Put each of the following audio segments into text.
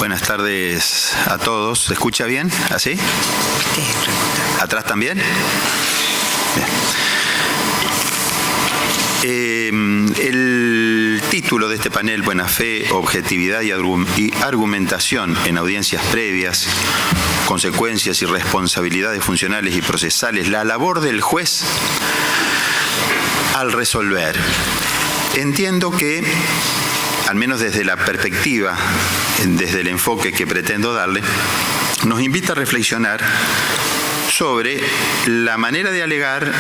Buenas tardes a todos. ¿Se escucha bien? ¿Así? ¿Atrás también? Bien. El título de este panel, Buena Fe, Objetividad y Argumentación en Audiencias Previas, Consecuencias y Responsabilidades Funcionales y Procesales, la labor del juez al resolver. Entiendo que, al menos desde la perspectiva, desde el enfoque que pretendo darle, nos invita a reflexionar sobre la manera de alegar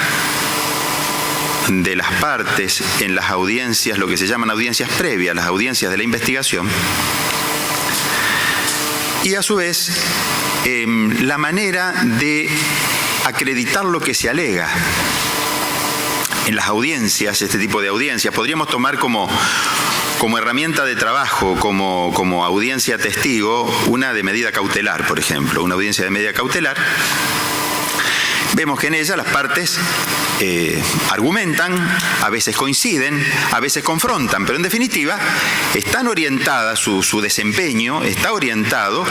de las partes en las audiencias, lo que se llaman audiencias previas, las audiencias de la investigación, y a su vez la manera de acreditar lo que se alega. En las audiencias, este tipo de audiencias, podríamos tomar como herramienta de trabajo, como audiencia testigo, una de medida cautelar, por ejemplo, una audiencia de medida cautelar. Vemos que en ella las partes argumentan, a veces coinciden, a veces confrontan, pero en definitiva están orientadas, su desempeño está orientado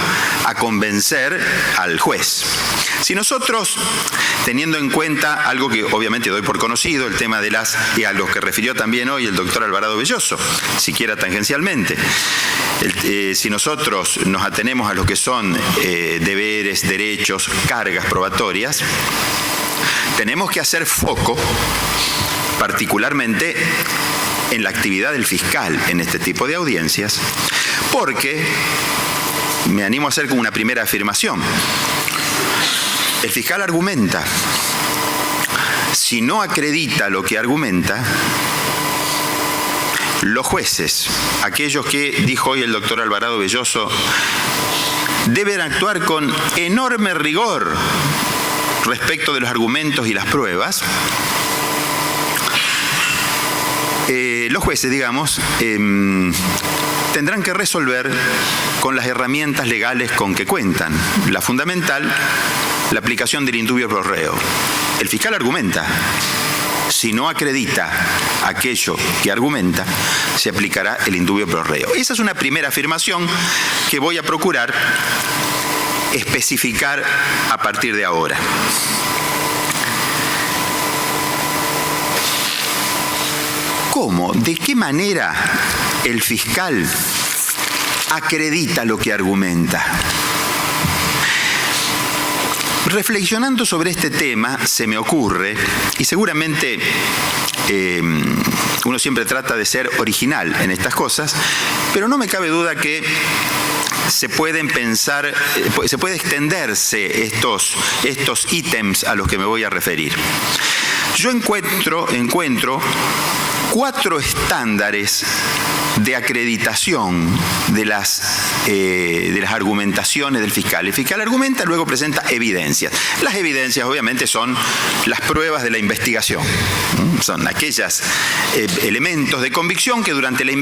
a convencer al juez. Si nosotros, teniendo en cuenta algo que obviamente doy por conocido, el tema de y a lo que refirió también hoy el doctor Alvarado Belloso, siquiera tangencialmente, si nosotros nos atenemos a lo que son deberes, derechos, cargas probatorias, tenemos que hacer foco particularmente en la actividad del fiscal en este tipo de audiencias, porque me animo a hacer como una primera afirmación. El fiscal argumenta. Si no acredita lo que argumenta, los jueces, aquellos que dijo hoy el doctor Alvarado Belloso, deben actuar con enorme rigor respecto de los argumentos y las pruebas. Los jueces, digamos, tendrán que resolver con las herramientas legales con que cuentan. La fundamental, la aplicación del indubio pro reo. El fiscal argumenta. Si no acredita aquello que argumenta, se aplicará el indubio pro reo. Esa es una primera afirmación que voy a procurar especificar a partir de ahora. ¿Cómo? ¿De qué manera el fiscal acredita lo que argumenta? Reflexionando sobre este tema, se me ocurre, y seguramente uno siempre trata de ser original en estas cosas, pero no me cabe duda que se pueden pensar, se puede extenderse estos ítems a los que me voy a referir. Yo encuentro 4 estándares de acreditación de las argumentaciones del fiscal. El fiscal argumenta, luego presenta evidencias. Las evidencias, obviamente, son las pruebas de la investigación. Son aquellos elementos de convicción que durante la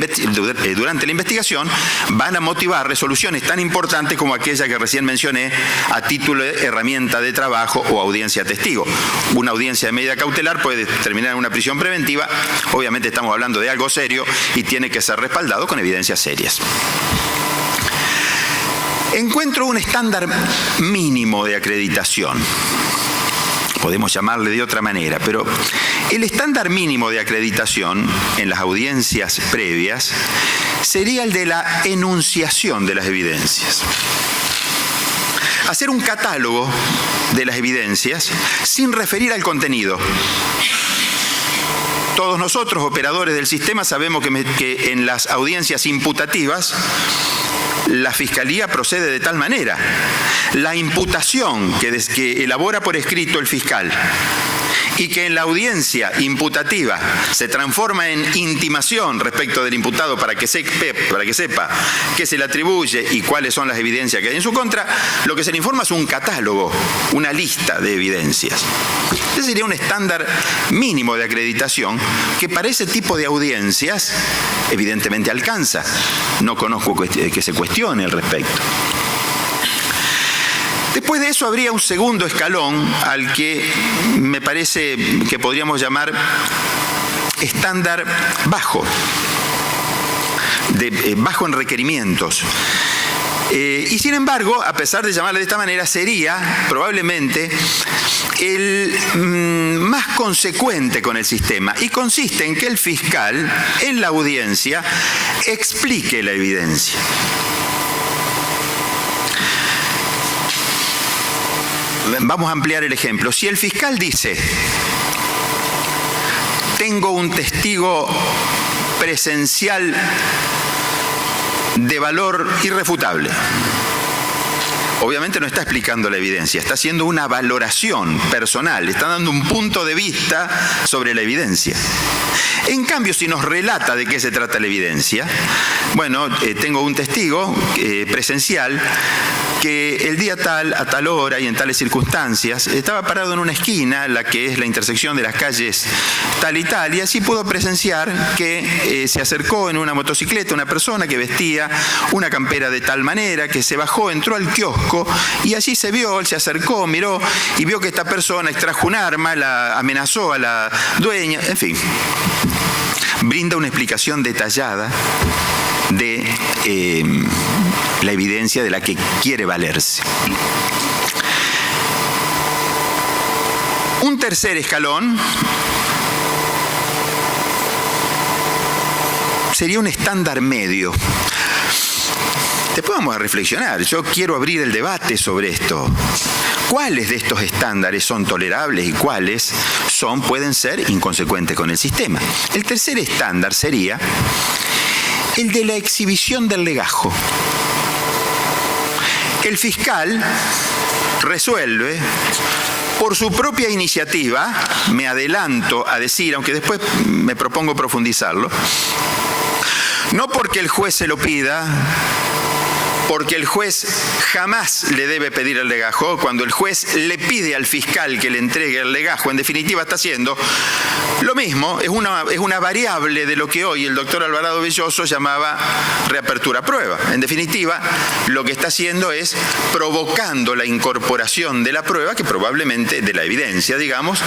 investigación van a motivar resoluciones tan importantes como aquella que recién mencioné a título de herramienta de trabajo o audiencia testigo. Una audiencia de medida cautelar puede terminar en una prisión preventiva. Obviamente estamos hablando de algo serio y tiene que ser respaldado con evidencias serias. Encuentro un estándar mínimo de acreditación. Podemos llamarle de otra manera, pero el estándar mínimo de acreditación en las audiencias previas sería el de la enunciación de las evidencias. Hacer un catálogo de las evidencias sin referir al contenido. Todos nosotros, operadores del sistema, sabemos que en las audiencias imputativas la Fiscalía procede de tal manera. La imputación que elabora por escrito el fiscal y que en la audiencia imputativa se transforma en intimación respecto del imputado para que sepa qué se le atribuye y cuáles son las evidencias que hay en su contra, lo que se le informa es un catálogo, una lista de evidencias. Ese sería un estándar mínimo de acreditación que para ese tipo de audiencias evidentemente alcanza. No conozco que se cuestione al respecto. Después de eso habría un segundo escalón al que me parece que podríamos llamar estándar bajo, bajo en requerimientos. Y sin embargo, a pesar de llamarle de esta manera, sería probablemente el más consecuente con el sistema, y consiste en que el fiscal en la audiencia explique la evidencia. Vamos a ampliar el ejemplo. Si el fiscal dice: tengo un testigo presencial de valor irrefutable, obviamente no está explicando la evidencia, está haciendo una valoración personal, está dando un punto de vista sobre la evidencia. En cambio, si nos relata de qué se trata la evidencia, bueno, tengo un testigo presencial que el día tal, a tal hora y en tales circunstancias, estaba parado en una esquina, la que es la intersección de las calles tal y tal, y así pudo presenciar que se acercó en una motocicleta una persona que vestía una campera de tal manera, que se bajó, entró al kiosco, y allí se vio, él se acercó, miró, y vio que esta persona extrajo un arma, la amenazó a la dueña, en fin. Brinda una explicación detallada de la evidencia de la que quiere valerse. Un tercer escalón sería un estándar medio. Después vamos a reflexionar. Yo quiero abrir el debate sobre esto. ¿Cuáles de estos estándares son tolerables y cuáles pueden ser inconsecuentes con el sistema? El tercer estándar sería el de la exhibición del legajo. El fiscal resuelve por su propia iniciativa, me adelanto a decir, aunque después me propongo profundizarlo, no porque el juez se lo pida, porque el juez jamás le debe pedir el legajo. Cuando el juez le pide al fiscal que le entregue el legajo, en definitiva está haciendo lo mismo, es una variable de lo que hoy el doctor Alvarado Belloso llamaba reapertura a prueba. En definitiva, lo que está haciendo es provocando la incorporación de la prueba, que probablemente, de la evidencia, digamos,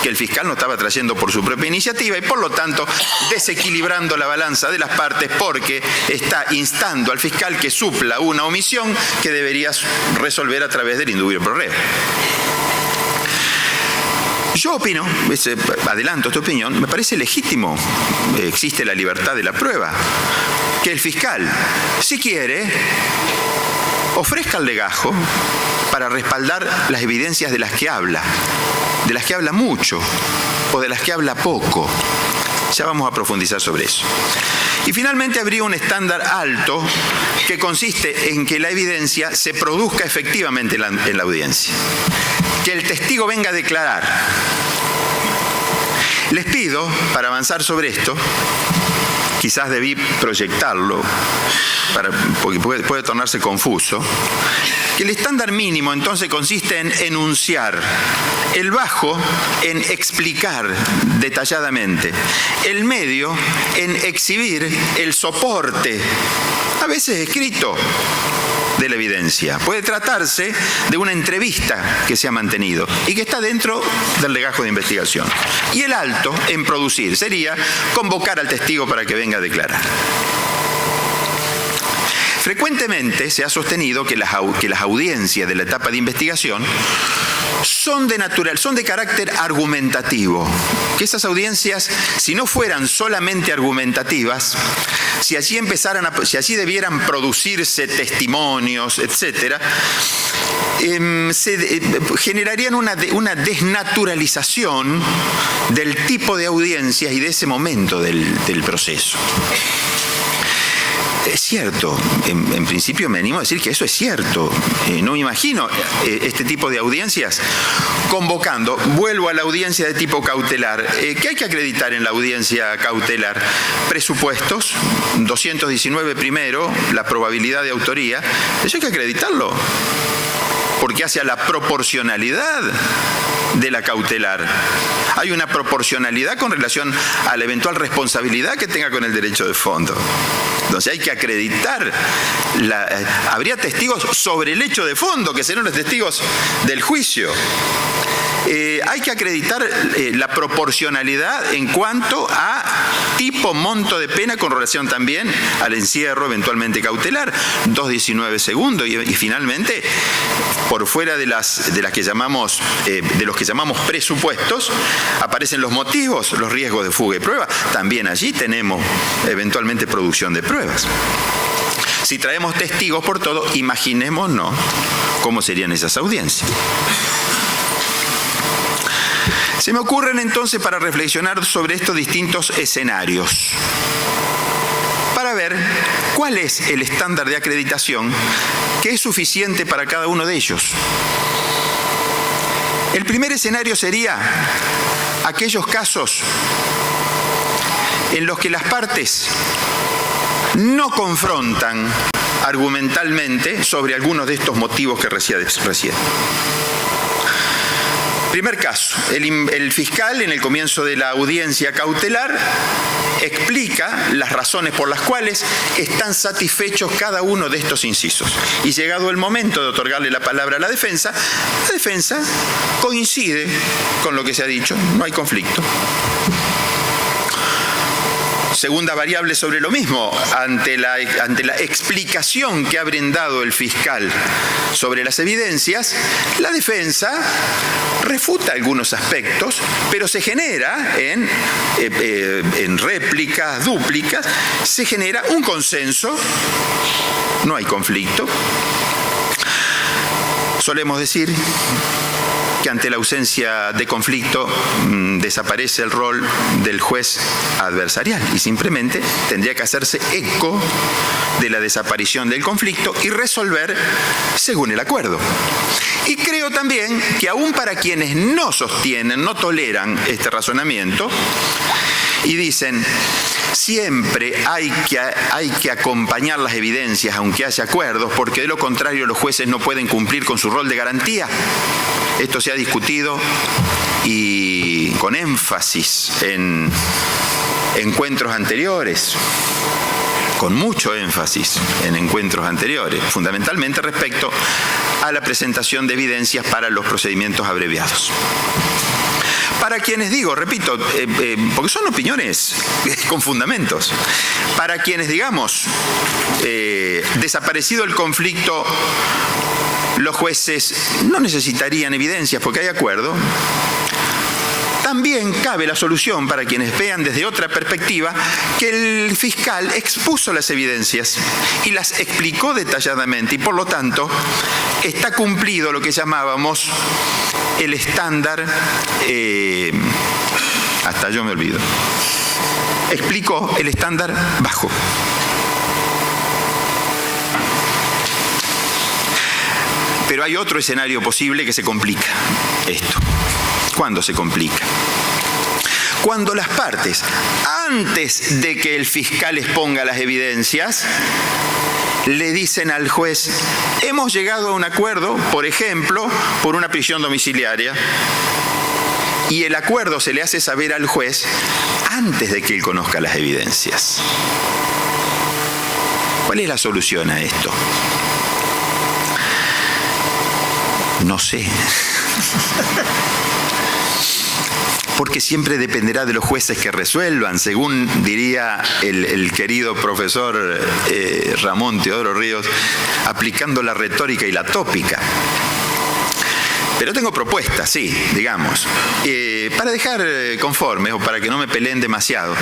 que el fiscal no estaba trayendo por su propia iniciativa, y por lo tanto desequilibrando la balanza de las partes, porque está instando al fiscal que supla una omisión que deberías resolver a través del indubio pro reo. Yo opino, adelanto esta opinión, me parece legítimo, existe la libertad de la prueba, que el fiscal, si quiere, ofrezca el legajo para respaldar las evidencias de las que habla mucho o de las que habla poco. Ya vamos a profundizar sobre eso. Y finalmente habría un estándar alto que consiste en que la evidencia se produzca efectivamente en la audiencia. Que el testigo venga a declarar. Les pido, para avanzar sobre esto, quizás debí proyectarlo, porque puede tornarse confuso, que el estándar mínimo entonces consiste en enunciar, el bajo en explicar detalladamente, el medio en exhibir el soporte, a veces escrito, de la evidencia. Puede tratarse de una entrevista que se ha mantenido y que está dentro del legajo de investigación. Y el alto en producir sería convocar al testigo para que venga a declarar. Frecuentemente se ha sostenido que las audiencias de la etapa de investigación son de carácter argumentativo, que esas audiencias, si no fueran solamente argumentativas, si allí debieran producirse testimonios, etc., generarían una desnaturalización del tipo de audiencias y de ese momento del proceso. Es cierto, en principio me animo a decir que eso es cierto. No me imagino este tipo de audiencias convocando. Vuelvo a la audiencia de tipo cautelar. ¿Qué hay que acreditar en la audiencia cautelar? Presupuestos, 219 primero, la probabilidad de autoría. Eso hay que acreditarlo, porque hace a la proporcionalidad de la cautelar. Hay una proporcionalidad con relación a la eventual responsabilidad que tenga con el derecho de fondo. Entonces hay que acreditar, habría testigos sobre el hecho de fondo, que serán los testigos del juicio. hay que acreditar la proporcionalidad en cuanto a tipo, monto de pena con relación también al encierro eventualmente cautelar, 2,19 segundos y finalmente por fuera de los que llamamos presupuestos aparecen los motivos, los riesgos de fuga y prueba. También allí tenemos eventualmente producción de pruebas. Si traemos testigos por todo, imaginémonos cómo serían esas audiencias. Se me ocurren entonces para reflexionar sobre estos distintos escenarios, para ver cuál es el estándar de acreditación que es suficiente para cada uno de ellos. El primer escenario sería aquellos casos en los que las partes no confrontan argumentalmente sobre algunos de estos motivos que recién. Primer caso, el fiscal en el comienzo de la audiencia cautelar explica las razones por las cuales están satisfechos cada uno de estos incisos. Y llegado el momento de otorgarle la palabra a la defensa coincide con lo que se ha dicho, no hay conflicto. Segunda variable sobre lo mismo, ante la explicación que ha brindado el fiscal sobre las evidencias, la defensa refuta algunos aspectos, pero se genera en réplicas, dúplicas, se genera un consenso, no hay conflicto. Solemos decir que ante la ausencia de conflicto desaparece el rol del juez adversarial y simplemente tendría que hacerse eco de la desaparición del conflicto y resolver según el acuerdo. Y creo también que aún para quienes no sostienen, no toleran este razonamiento y dicen siempre hay que acompañar las evidencias aunque haya acuerdos, porque de lo contrario los jueces no pueden cumplir con su rol de garantía. Esto se ha discutido y con énfasis en encuentros anteriores, con mucho énfasis en encuentros anteriores, fundamentalmente respecto a la presentación de evidencias para los procedimientos abreviados. Para quienes digo, repito, porque son opiniones con fundamentos, para quienes digamos, desaparecido el conflicto, los jueces no necesitarían evidencias porque hay acuerdo, también cabe la solución para quienes vean desde otra perspectiva que el fiscal expuso las evidencias y las explicó detalladamente y por lo tanto está cumplido lo que llamábamos el estándar, hasta yo me olvido, explicó el estándar bajo. Pero hay otro escenario posible que se complica esto. ¿Cuándo se complica? Cuando las partes, antes de que el fiscal exponga las evidencias, le dicen al juez, hemos llegado a un acuerdo, por ejemplo, por una prisión domiciliaria, y el acuerdo se le hace saber al juez antes de que él conozca las evidencias. ¿Cuál es la solución a esto? No sé. Porque siempre dependerá de los jueces que resuelvan, según diría el querido profesor Ramón Teodoro Ríos, aplicando la retórica y la tópica. Pero tengo propuestas, sí, digamos, para dejar conforme o para que no me peleen demasiado.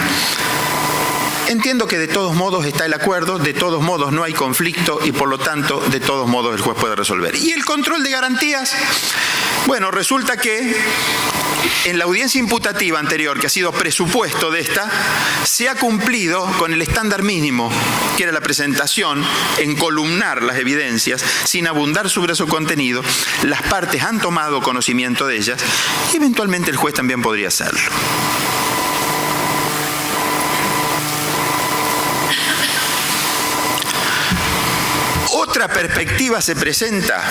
Entiendo que de todos modos está el acuerdo, de todos modos no hay conflicto y por lo tanto de todos modos el juez puede resolver. ¿Y el control de garantías? Bueno, resulta que en la audiencia imputativa anterior, que ha sido presupuesto de esta, se ha cumplido con el estándar mínimo, que era la presentación, encolumnar las evidencias sin abundar sobre su contenido. Las partes han tomado conocimiento de ellas y eventualmente el juez también podría hacerlo. Otra perspectiva se presenta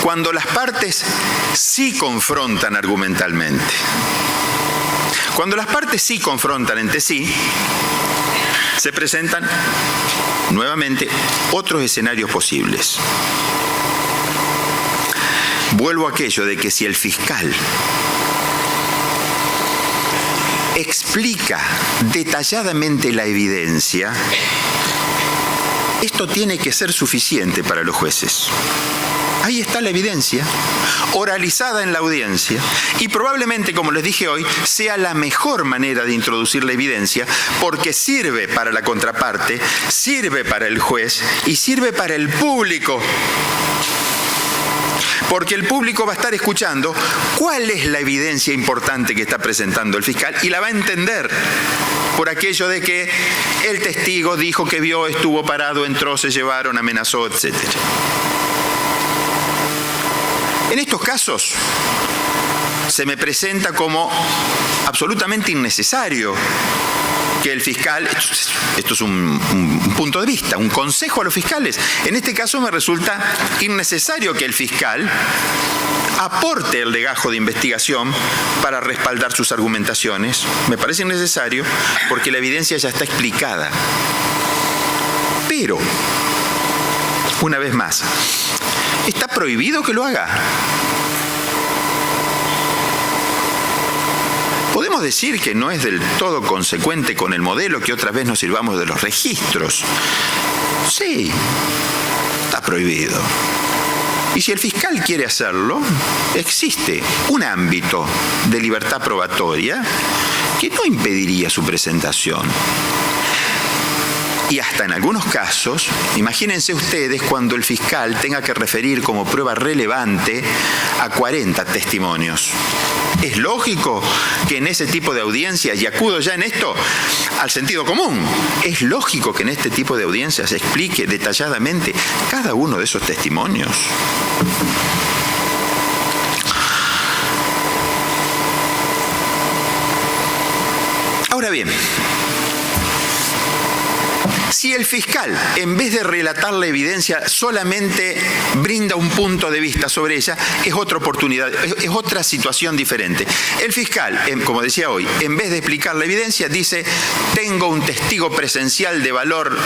cuando las partes sí confrontan argumentalmente. Cuando las partes sí confrontan entre sí, se presentan nuevamente otros escenarios posibles. vuelvo a aquello de que si el fiscal explica detalladamente la evidencia, esto tiene que ser suficiente para los jueces. Ahí está la evidencia, oralizada en la audiencia, y probablemente, como les dije hoy, sea la mejor manera de introducir la evidencia, porque sirve para la contraparte, sirve para el juez y sirve para el público. Porque el público va a estar escuchando cuál es la evidencia importante que está presentando el fiscal y la va a entender por aquello de que el testigo dijo que vio, estuvo parado, entró, se llevaron, amenazó, etc. En estos casos se me presenta como absolutamente innecesario que el fiscal, esto es un punto de vista, un consejo a los fiscales, en este caso me resulta innecesario que el fiscal aporte el legajo de investigación para respaldar sus argumentaciones. Me parece innecesario porque la evidencia ya está explicada. Pero, una vez más, ¿está prohibido que lo haga? Podemos decir que no es del todo consecuente con el modelo que otra vez nos sirvamos de los registros. Sí, está prohibido. Y si el fiscal quiere hacerlo, existe un ámbito de libertad probatoria que no impediría su presentación. Y hasta en algunos casos, imagínense ustedes cuando el fiscal tenga que referir como prueba relevante a 40 testimonios. Es lógico que en ese tipo de audiencias, y acudo ya en esto al sentido común, es lógico que en este tipo de audiencias se explique detalladamente cada uno de esos testimonios. Ahora bien, si el fiscal, en vez de relatar la evidencia, solamente brinda un punto de vista sobre ella, es otra oportunidad, es otra situación diferente. El fiscal, como decía hoy, en vez de explicar la evidencia, dice, tengo un testigo presencial de valor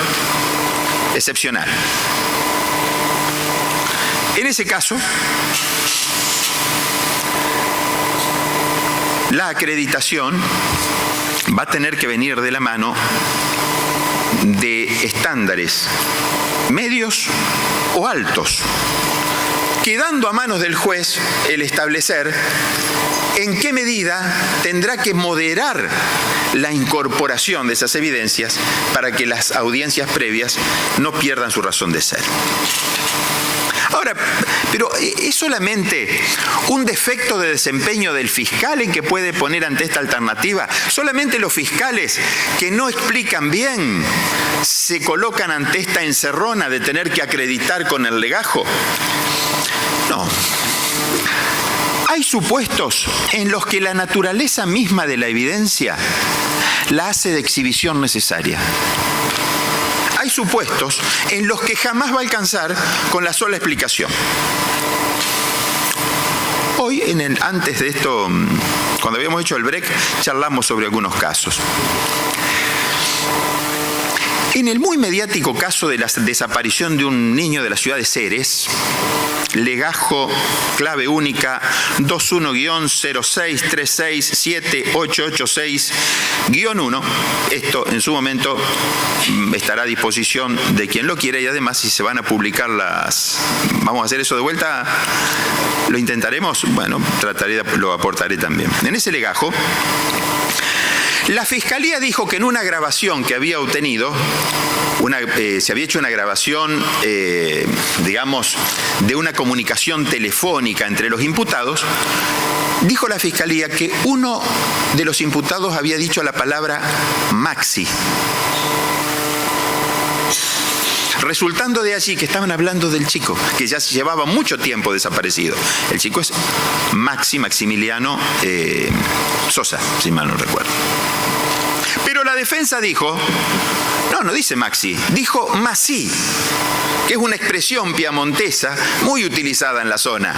excepcional. En ese caso, la acreditación va a tener que venir de la mano de estándares medios o altos, quedando a manos del juez el establecer en qué medida tendrá que moderar la incorporación de esas evidencias para que las audiencias previas no pierdan su razón de ser. Ahora, pero ¿es solamente un defecto de desempeño del fiscal en que puede poner ante esta alternativa? ¿Solamente los fiscales que no explican bien se colocan ante esta encerrona de tener que acreditar con el legajo? No. Hay supuestos en los que la naturaleza misma de la evidencia la hace de exhibición necesaria. Hay supuestos en los que jamás va a alcanzar con la sola explicación. Hoy, antes de esto, cuando habíamos hecho el break, charlamos sobre algunos casos. En el muy mediático caso de la desaparición de un niño de la ciudad de Ceres, legajo clave única 21-06367886-1, esto en su momento estará a disposición de quien lo quiera, y además si se van a publicar vamos a hacer eso de vuelta, lo intentaremos, bueno, lo aportaré también. En ese legajo, la Fiscalía dijo que en una grabación que había obtenido, se había hecho una grabación, digamos, de una comunicación telefónica entre los imputados, dijo la Fiscalía que uno de los imputados había dicho la palabra Maxi, resultando de allí que estaban hablando del chico, que ya llevaba mucho tiempo desaparecido. El chico es Maximiliano Sosa, si mal no recuerdo. Pero la defensa dijo, no dice Maxi, dijo Masí, que es una expresión piamontesa muy utilizada en la zona.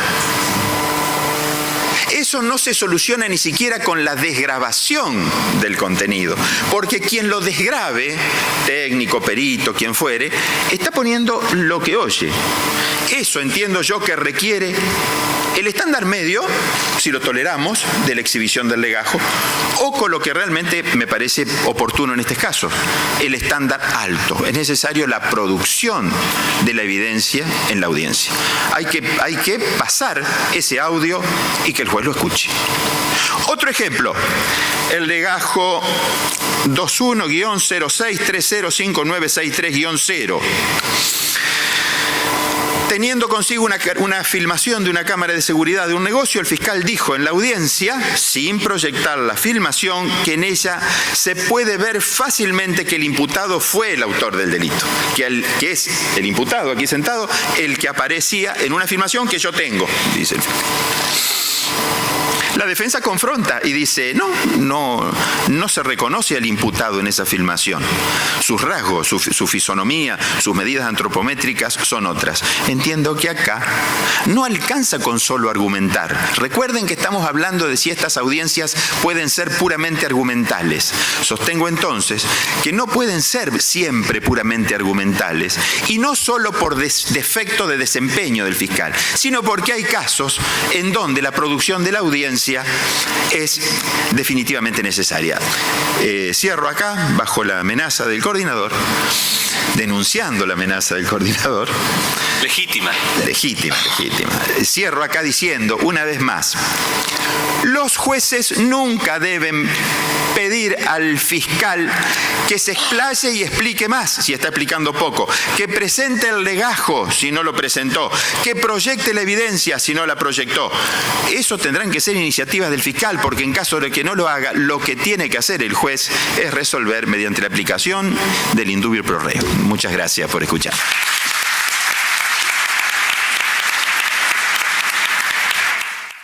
Eso no se soluciona ni siquiera con la desgrabación del contenido, porque quien lo desgrabe, técnico, perito, quien fuere, está poniendo lo que oye. Eso entiendo yo que requiere el estándar medio, si lo toleramos, de la exhibición del legajo, o con lo que realmente me parece oportuno en este caso, el estándar alto. Es necesario la producción de la evidencia en la audiencia. Hay que pasar ese audio y que el juez lo escuche. Otro ejemplo, el legajo 21-06305963-0. Teniendo consigo una filmación de una cámara de seguridad de un negocio, el fiscal dijo en la audiencia, sin proyectar la filmación, que en ella se puede ver fácilmente que el imputado fue el autor del delito, que es el imputado aquí sentado, el que aparecía en una filmación que yo tengo, dice el fiscal. La defensa confronta y dice, no se reconoce al imputado en esa filmación. Sus rasgos, su fisonomía, sus medidas antropométricas son otras. Entiendo que acá no alcanza con solo argumentar. Recuerden que estamos hablando de si estas audiencias pueden ser puramente argumentales. Sostengo entonces que no pueden ser siempre puramente argumentales, y no solo por defecto de desempeño del fiscal, sino porque hay casos en donde la producción de la audiencia es definitivamente necesaria. Cierro acá, bajo la amenaza del coordinador, denunciando la amenaza del coordinador. Legítima. Cierro acá diciendo, una vez más, los jueces nunca deben pedir al fiscal que se explaye y explique más, si está explicando poco, que presente el legajo, si no lo presentó, que proyecte la evidencia, si no la proyectó. Eso tendrán que ser iniciativas del fiscal, porque en caso de que no lo haga, lo que tiene que hacer el juez es resolver mediante la aplicación del indubio pro reo. Muchas gracias por escuchar.